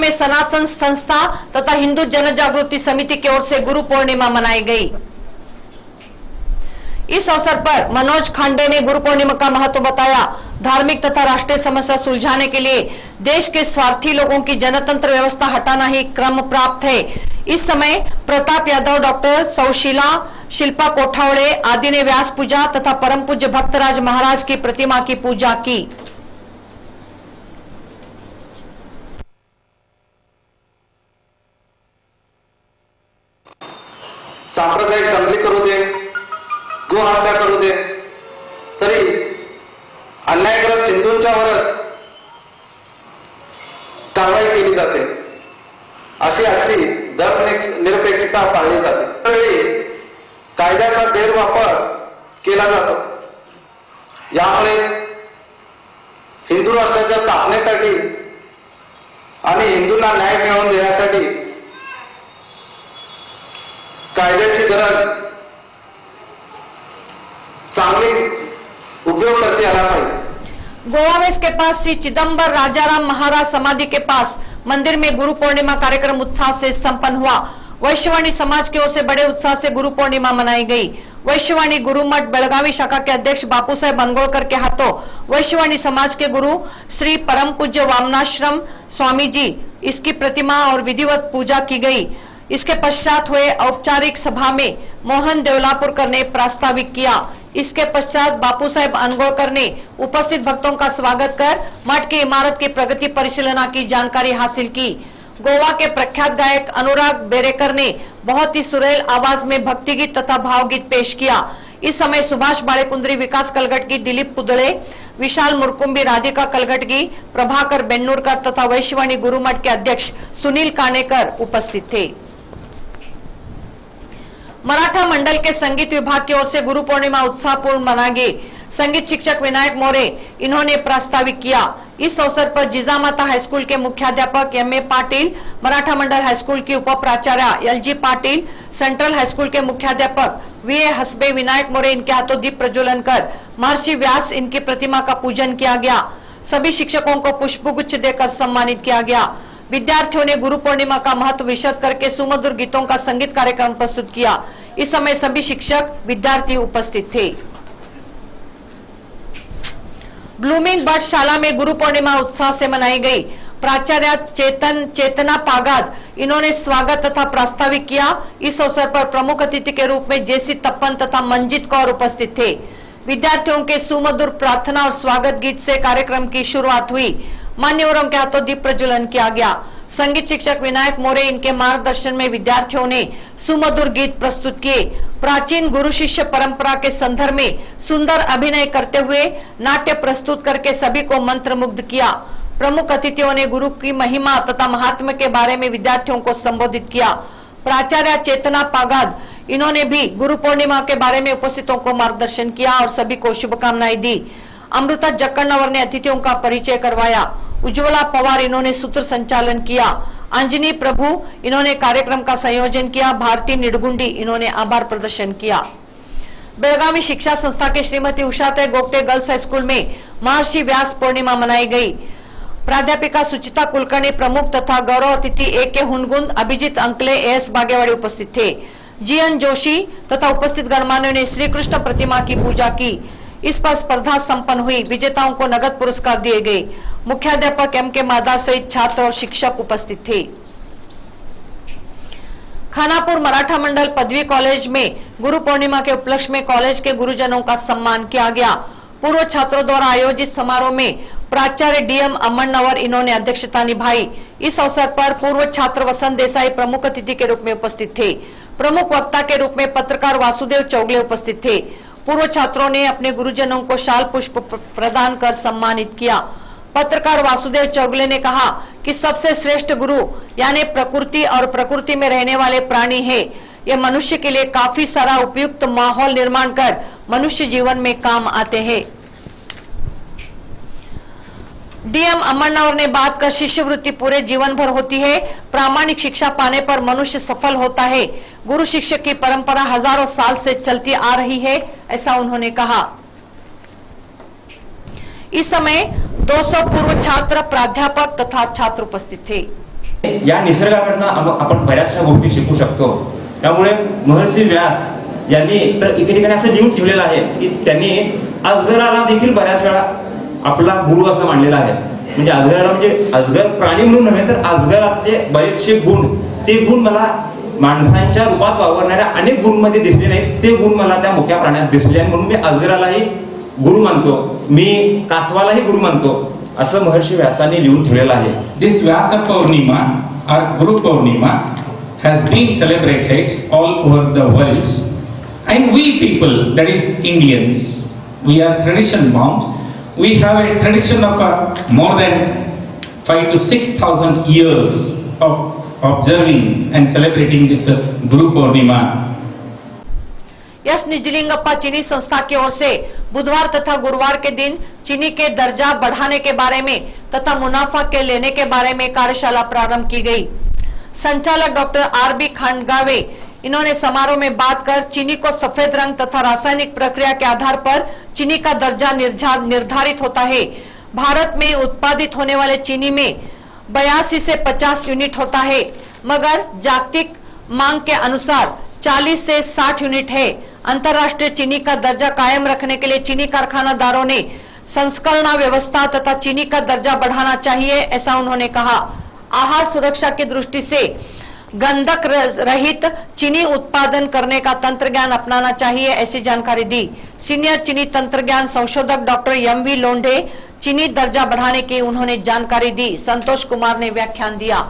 में सनातन संस्था तथा हिंदू जन जागृति समिति की ओर से गुरु पूर्णिमा मनाई गई। इस अवसर पर मनोज खांडे ने गुरु पूर्णिमा का महत्व बताया। धार्मिक तथा राष्ट्रीय समस्या सुलझाने के लिए देश के स्वार्थी लोगों की जनतंत्र व्यवस्था हटाना ही क्रम प्राप्त है। इस समय प्रताप यादव, डॉक्टर सौशीला, शिल्पा कोठावड़े आदि ने व्यास पूजा तथा परम पूज्य भक्तराज महाराज की प्रतिमा की पूजा की। सांप्रदायिक दंगली करू दे, गो हत्या करू दे, तरी अन्यायग्रस्त हिंदूंच्यावरच कारवाई केली जाते, अशी आजची धर्मनिरपेक्षता पाळली जाते। त्यावेळी कायद्याचा गैरवापर केला जातो। यामुळेच हिंदू राष्ट्राच्या स्थापनेसाठी आणि हिंदूंना न्याय मिळवून देण्यासाठी कायद्याची गरज चांगली उपयोग करते आला पाहिजे। गोवा में इसके पास श्री चिदम्बर राजाराम महाराज समाधि के पास मंदिर में गुरु पूर्णिमा कार्यक्रम उत्साह से संपन्न हुआ। वैश्यवाणी समाज की ओर से बड़े उत्साह से गुरु पूर्णिमा मनाई गई। वैश्यवाणी गुरुमठ बेळगावी शाखा के अध्यक्ष बापू साहेब अनगोळकर के हाथों वैश्यवाणी समाज के गुरु श्री परम पूज्य वामनाश्रम स्वामी जी इसकी प्रतिमा और विधिवत पूजा की गई। इसके पश्चात हुए औपचारिक सभा में मोहन देवलापुरकर ने प्रास्ताविक किया। इसके पश्चात बापू साहेब अनगोळकर ने उपस्थित भक्तों का स्वागत कर मठ की इमारत की प्रगति परिशीलना की जानकारी हासिल की। गोवा के प्रख्यात गायक अनुराग बेरेकर ने बहुत ही सुरेल आवाज में भक्ति गीत तथा भावगीत पेश किया। इस समय सुभाष बाळेकुंद्री, विकास कलघटगी, दिलीप पुदळे, विशाल मुरकुंबी, राधिका कलघटगी, प्रभाकर बेन्नूरकर तथा वैश्यवाणी गुरुमठ के अध्यक्ष सुनील कानेकर उपस्थित थे। मराठा मंडल के संगीत विभाग की ओर से गुरु पूर्णिमा उत्साहपूर्ण मनाई गई। संगीत शिक्षक विनायक मोरे इन्होंने प्रास्ताविक किया। इस अवसर पर जिजामाता हाईस्कूल के मुख्याध्यापक एम.ए. पाटिल, मराठा मंडल हाईस्कूल की उप प्राचार्य एल.जी. पाटिल, सेंट्रल हाईस्कूल के मुख्याध्यापक वी.ए. हसबे, विनायक मोरे इनके हाथों दीप प्रज्वलन कर महर्षि व्यास इनकी प्रतिमा का पूजन किया गया। सभी शिक्षकों को पुष्पगुच्छ देकर सम्मानित किया गया। विद्यार्थियों ने गुरु पूर्णिमा का महत्व विशद करके सुमधुर गीतों का संगीत कार्यक्रम प्रस्तुत किया। इस समय सभी शिक्षक विद्यार्थी उपस्थित थे। ब्लूमिंग बर्ड शाला में गुरु पूर्णिमा उत्साह से मनाई गई। प्राचार्य चेतना पागाद इन्होंने स्वागत तथा प्रास्ताविक किया। इस अवसर पर प्रमुख अतिथि के रूप में जेसी तप्पन तथा मंजित कौर उपस्थित थे। विद्यार्थियों के सुमधुर प्रार्थना और स्वागत गीत से कार्यक्रम की शुरुआत हुई। मान्यवरों के हाथों दीप प्रज्वलन किया गया। संगीत शिक्षक विनायक मोरे इनके मार्गदर्शन में विद्यार्थियों ने सुमधुर गीत प्रस्तुत किए। प्राचीन गुरु शिष्य परंपरा के संदर्भ में सुंदर अभिनय करते हुए नाट्य प्रस्तुत करके सभी को मंत्रमुग्ध किया। प्रमुख अतिथियों ने गुरु की महिमा तथा महात्म्य के बारे में विद्यार्थियों को संबोधित किया। प्राचार्य चेतना पागाद इन्होंने भी गुरु पूर्णिमा के बारे में उपस्थितों को मार्गदर्शन किया और सभी को शुभकामनाएं दी। अमृता जक्कण्णवर ने अतिथियों का परिचय करवाया। उज्ज्वला पवार इन्होंने सूत्र संचालन किया। अंजनी प्रभु इन्होंने कार्यक्रम का संयोजन किया। भारती निडगुंडी इन्होंने आभार प्रदर्शन किया। बेळगावी शिक्षा संस्था के Shrimati Ushatai Gogate girls high school में महर्षि व्यास पूर्णिमा मनाई गई। प्राध्यापिका सुचिता कुलकर्णी प्रमुख तथा गौरव अतिथि ए.के. हुनगुंद, अभिजीत अंकले, ए.एस. बागेवाड़ी उपस्थित थे। जी.एन. जोशी तथा उपस्थित गणमान्यों ने श्री कृष्ण प्रतिमा की पूजा की। इस पर स्पर्धा संपन्न हुई। विजेताओं को नगद पुरस्कार दिए गए। मुख्याध्यापक एम.के. मादार सहित छात्र और शिक्षक उपस्थित थे। खानापुर मराठा मंडल पदवी कॉलेज में गुरु पूर्णिमा के उपलक्ष्य में कॉलेज के गुरुजनों का सम्मान किया गया। पूर्व छात्रों द्वारा आयोजित समारोह में प्राचार्य डी.एम. अम्मण्णवर इन्होंने अध्यक्षता निभाई। इस अवसर पर पूर्व छात्र वसंत देसाई प्रमुख अतिथि के रूप में उपस्थित थे। प्रमुख वक्ता के रूप में पत्रकार वासुदेव चौगले उपस्थित थे। पूर्व छात्रों ने अपने गुरुजनों को शाल पुष्प प्रदान कर सम्मानित किया। पत्रकार वासुदेव चौगले ने कहा कि सबसे श्रेष्ठ गुरु यानी प्रकृति और प्रकृति में रहने वाले प्राणी है। ये मनुष्य के लिए काफी सारा उपयुक्त माहौल निर्माण कर मनुष्य जीवन में काम आते हैं। डी.एम. अम्मण्णवर ने बात कर शिष्यवृत्ति पूरे जीवन भर होती है। प्रामाणिक शिक्षा पाने पर मनुष्य सफल होता है। गुरु शिक्षक की परंपरा हजारों साल से चलती आ रही है, ऐसा उन्होंने कहा। इस समय 200 पूर्व छात्र, प्राध्यापक तथा छात्र उपस्थित थे। या निसर्गाकडनं आपण बऱ्याचशा गोष्टी शिकू शकतो. त्यामुळे महर्षी व्यास यांनी तर एके ठिकाणी असं लिहून ठेवलेलं आहे की त्यांनी अजगराला देखील बऱ्याच वेळा आपला गुरु असं मानलेला आहे. म्हणजे अजगराला म्हणजे अजगर प्राणी म्हणून नव्हे तर अजगरातले बरेचसे गुण, ते गुण मला माणसांच्या रूपात वावरणाऱ्या अनेक गुणमध्ये दिसले नाहीत, ते गुण मला त्या मुक्या प्राण्यात दिसले आणि म्हणून मी अजगरालाही गुरु मानतो, मी कासवालाही गुरु मानतो असं महर्षी व्यासांनी लिहून ठेवलेलं आहे. This Vyasa Purnima or Guru Purnima has been celebrated all over the world, and we people, that is Indians, we are tradition bound. We have a tradition of more than 5,000 to 6,000 years of observing and celebrating this Guru Purnima. Yes Nijalingappa चीनी संस्था की ओर से बुधवार तथा गुरुवार के दिन चीनी के दर्जा बढ़ाने के बारे में तथा मुनाफा के लेने के बारे में कार्यशाला प्रारंभ की गई. संचालक डॉक्टर आर.बी. खांडगावे इन्होंने समारोह में बात कर चीनी को सफेद रंग तथा रासायनिक प्रक्रिया के आधार पर चीनी का दर्जा निर्धारित होता है. भारत में उत्पादित होने वाले चीनी में 82 से 50 यूनिट होता है, मगर जागतिक मांग के अनुसार 40 से 60 यूनिट है. अंतर्राष्ट्रीय चीनी का दर्जा कायम रखने के लिए चीनी कारखानादारों ने संस्करण व्यवस्था तथा चीनी का दर्जा बढ़ाना चाहिए, ऐसा उन्होंने कहा. आहार सुरक्षा की दृष्टि से गंधक रहित चीनी उत्पादन करने का तंत्र ज्ञान अपनाना चाहिए, ऐसी जानकारी दी. सीनियर चीनी तंत्र ज्ञान संशोधक डॉक्टर एम.वी. लोंढे चीनी दर्जा बढ़ाने की उन्होंने जानकारी दी. संतोष कुमार ने व्याख्यान दिया.